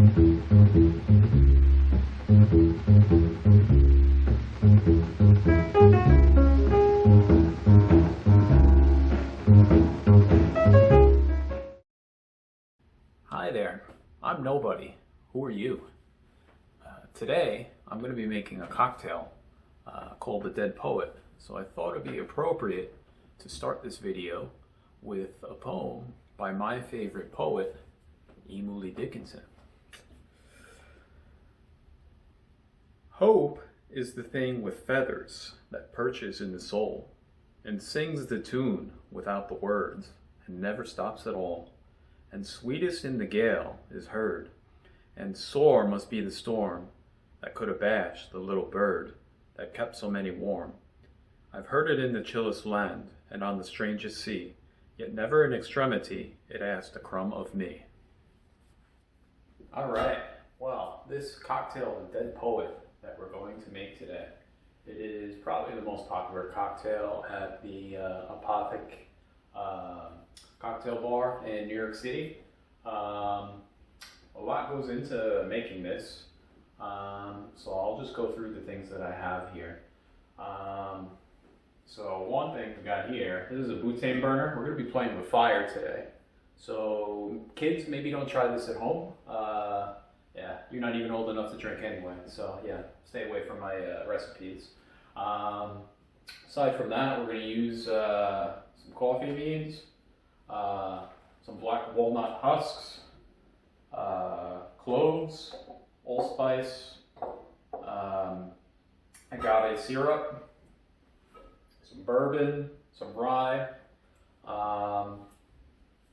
Hi there, I'm Nobody. Who are you? Today, I'm going to be making a cocktail called the Dead Poet. So I thought it'd be appropriate to start this video with a poem by my favorite poet, Emily Dickinson. Hope is the thing with feathers that perches in the soul and sings the tune without the words and never stops at all. And sweetest in the gale is heard, and sore must be the storm that could abash the little bird that kept so many warm. I've heard it in the chillest land and on the strangest sea, yet never in extremity it asked a crumb of me. All right, well, this cocktail, the Dead Poet, that we're going to make today, it is probably the most popular cocktail at the Apothic cocktail bar in New York City. A lot goes into making this, so I'll just go through the things that I have here. So one thing we got here, this is a butane burner. We're going to be playing with fire today. So kids, maybe don't try this at home. Yeah, you're not even old enough to drink anyway, so yeah, stay away from my recipes. Aside from that, we're going to use some coffee beans, some black walnut husks, cloves, allspice, agave syrup, some bourbon, some rye,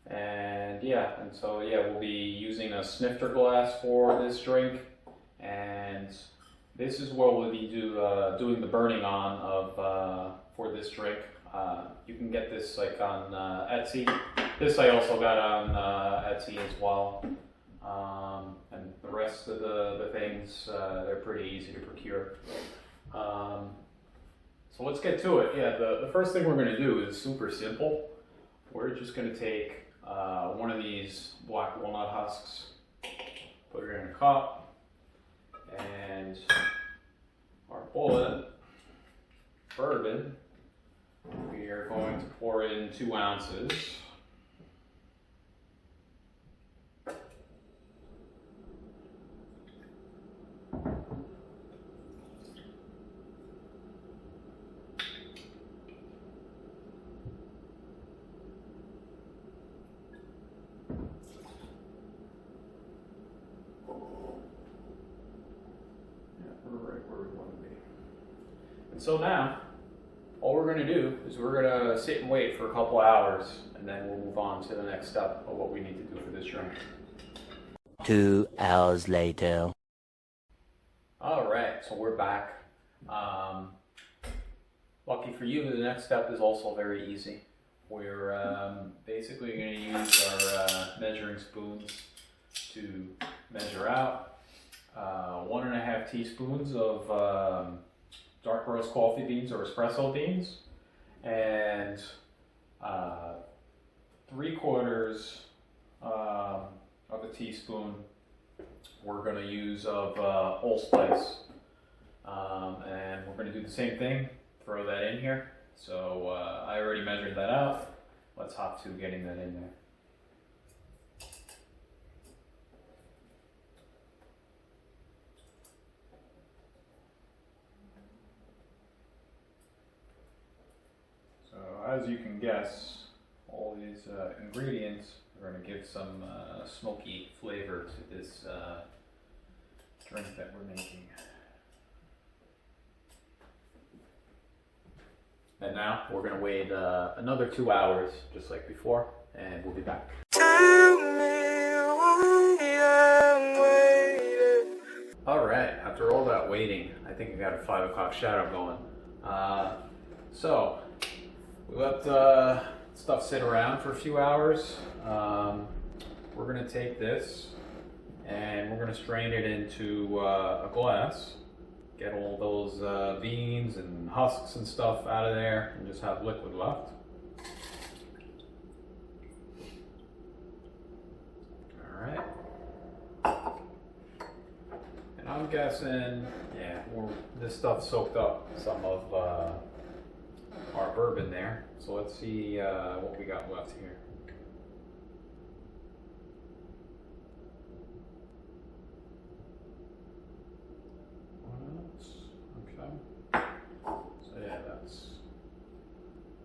and so we'll be using a snifter glass for this drink, and this is what we'll be doing the burning on of for this drink. You can get this like on Etsy. This I also got on Etsy as well. And the rest of the things, they're pretty easy to procure. So let's get to it. Yeah, the first thing we're going to do is super simple. We're just going to take one of these black walnut husks, put it in a cup, and our bullet bourbon, we are going to pour in 2 ounces. And so now, all we're going to do is we're going to sit and wait for a couple hours, and then we'll move on to the next step of what we need to do for this drink. 2 hours later. All right, so we're back. Lucky for you, the next step is also very easy. We're basically going to use our measuring spoons to measure out 1.5 teaspoons of dark roast coffee beans or espresso beans, and 3/4 of a teaspoon we're going to use of allspice, and we're going to do the same thing, throw that in here. So I already measured that out. Let's hop to getting that in there. As you can guess, all these ingredients are going to give some smoky flavor to this drink that we're making. And now we're going to wait another 2 hours, just like before, and we'll be back. Tell me why I'm waiting. All right, after all that waiting, I think I got a 5 o'clock shadow going. So we let stuff sit around for a few hours. We're going to take this and we're going to strain it into a glass. Get all those beans and husks and stuff out of there and just have liquid left. All right. I'm guessing, yeah, this stuff soaked up some of our bourbon there. So let's see what we got left here. 1 ounce. Okay. So yeah, that's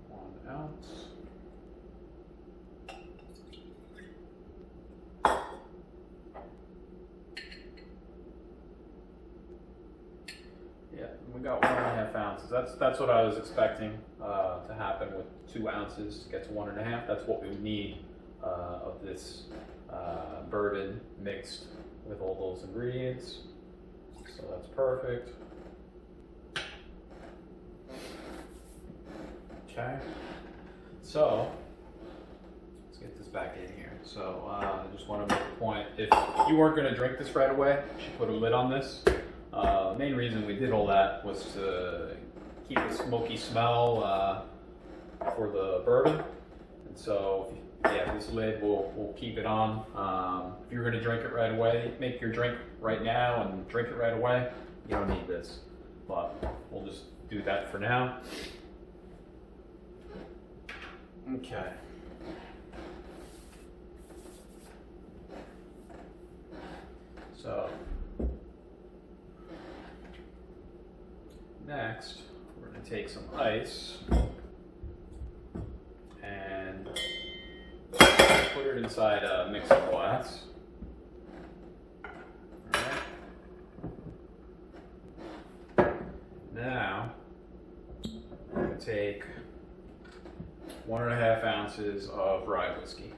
1 ounce. Yeah, we got 1.5 ounces. That's what I was expecting to happen with 2 ounces to get to 1.5. That's what we need of this bourbon mixed with all those ingredients. So that's perfect. Okay. So let's get this back in here. So I just want to make a point. If you weren't going to drink this right away, you should put a lid on this. The main reason we did all that was to keep a smoky smell for the bourbon. And so, yeah, this lid will keep it on. If you're going to drink it right away, make your drink right now and drink it right away. You don't need this, but we'll just do that for now. Okay. So, next, we're going to take some ice and put it inside a mixing glass. Alright. Now, we're going to take 1.5 ounces of rye whiskey.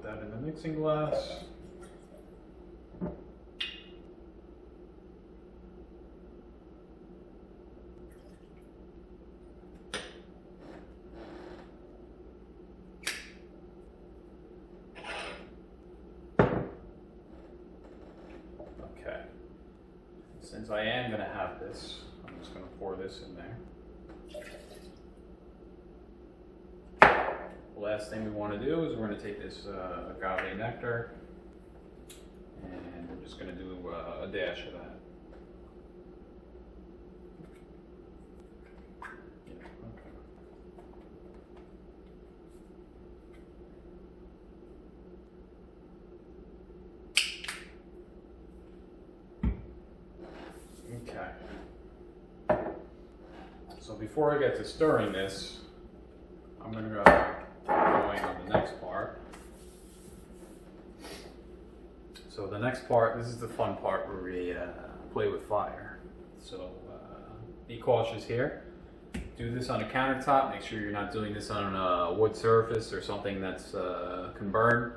That in the mixing glass. Okay. Since I am going to have this, I'm just going to pour this in there. The last thing we want to do is we're going to take this agave nectar and we're just going to do a dash of that. Yeah, okay. Okay. So before I get to stirring this, I'm going to go going on the next part. So the next part, this is the fun part where we play with fire. So be cautious here. Do this on a countertop. Make sure you're not doing this on a wood surface or something that's can burn.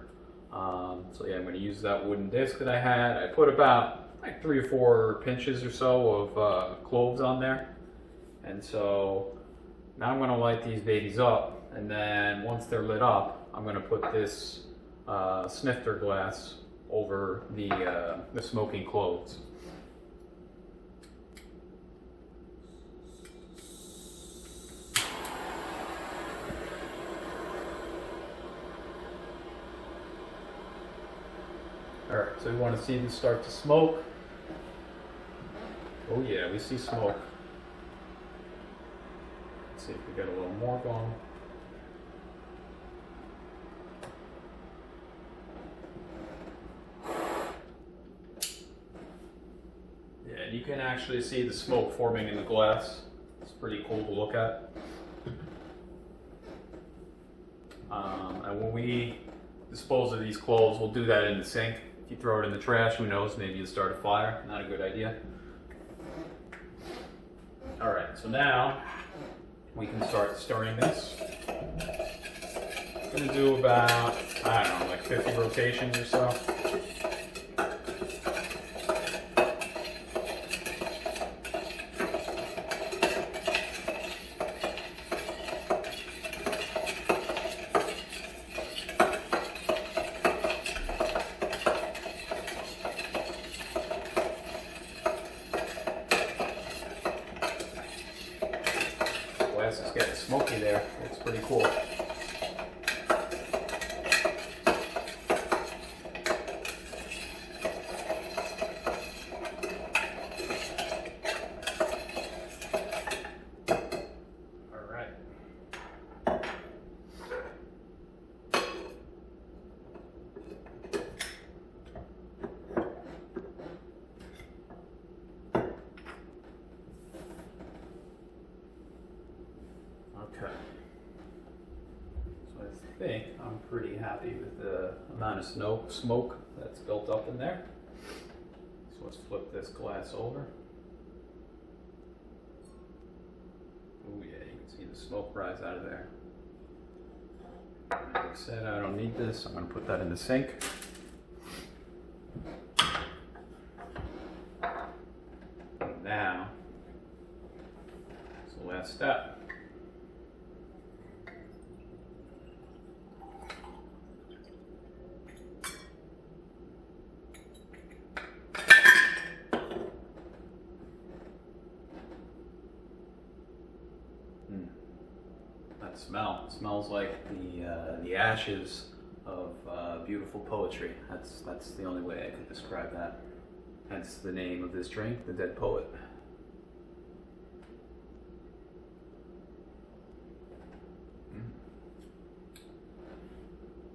So yeah, I'm going to use that wooden disc that I had. I put about like 3 or 4 pinches or so of cloves on there. And so now I'm going to light these babies up. And then once they're lit up, I'm going to put this snifter glass over the smoking cloves. Alright, so we want to see this start to smoke. Oh yeah, we see smoke. Let's see if we get a little more going. And you can actually see the smoke forming in the glass. It's pretty cool to look at. And when we dispose of these cloves, we'll do that in the sink. If you throw it in the trash, who knows, maybe you start a fire. Not a good idea. Alright, so now we can start stirring this. I'm going to do about, I don't know, like 50 rotations or so. glass is getting smoky there. It's pretty cool. Okay. So I think I'm pretty happy with the amount of smoke that's built up in there. So let's flip this glass over. Oh yeah, you can see the smoke rise out of there. Like I said, I don't need this. I'm going to put that in the sink. And now, it's the last step. That smell. It smells like the ashes of beautiful poetry. That's the only way I could describe that. Hence the name of this drink, The Dead Poet.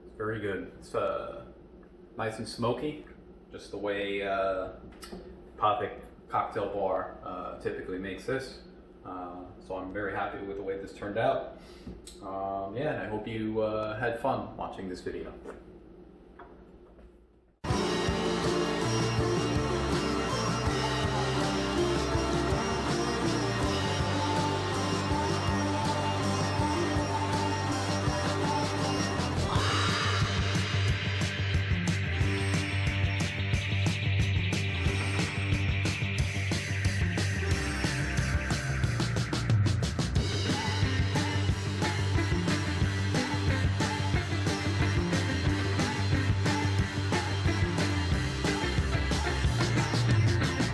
It's very good. It's nice and smoky, just the way Patek Cocktail Bar typically makes this. So I'm very happy with the way this turned out. Yeah, and I hope you had fun watching this video.